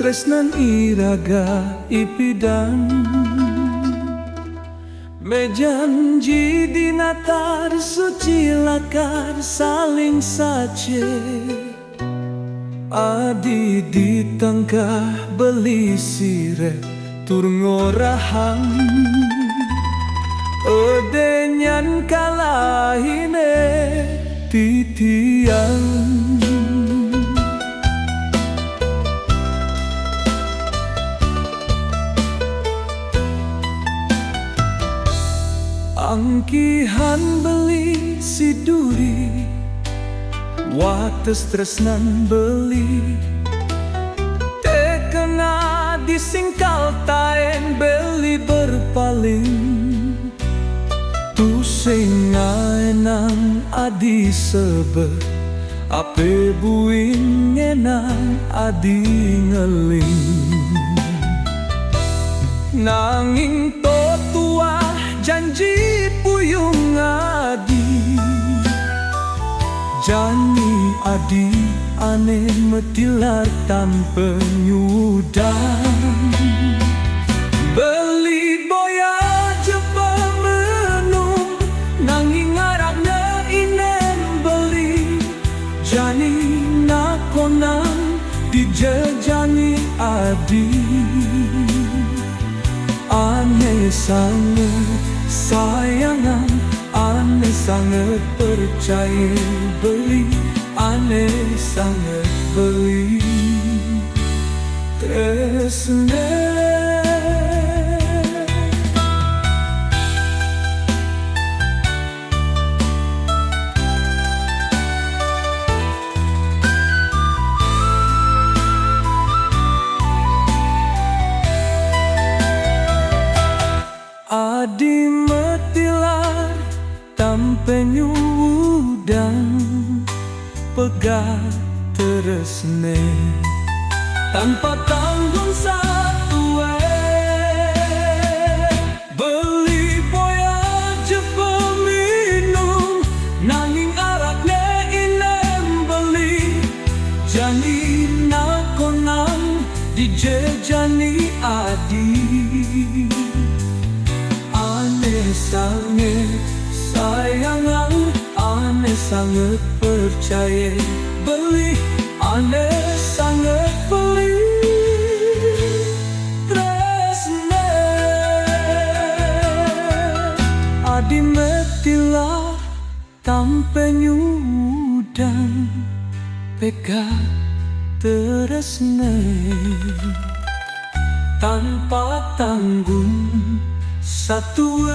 tresnan iraga ipidan mejanji dinatar suci lakar saling sace adi ditangkah beli sirep tur ngorahang edenyan kalahine titiang angkihan beli si duri wates tresnan beli tekena disingkal taen beli berpaling tu sengaenang adi sebet ape buing enang adi ngeling nanging totua janji puyung adi jani adi ane metilar tanpa nyudang beli boya jepa menung nanging ngarapna inen beli jani nakonang dijejani adi ane sangat sayangan ane sangat percaya beli ane sangat beli tresna adi metilar tampe nyudang pegat teresne tanpa tanggung satu beli boya je peminum nanging arakne inem beli jani nakonang dijejani adi sangat sayangan ane sangat percaya beli ane sangat beli tresna adi metilah tampe nyudang pegat tresna tanpa tanggung satu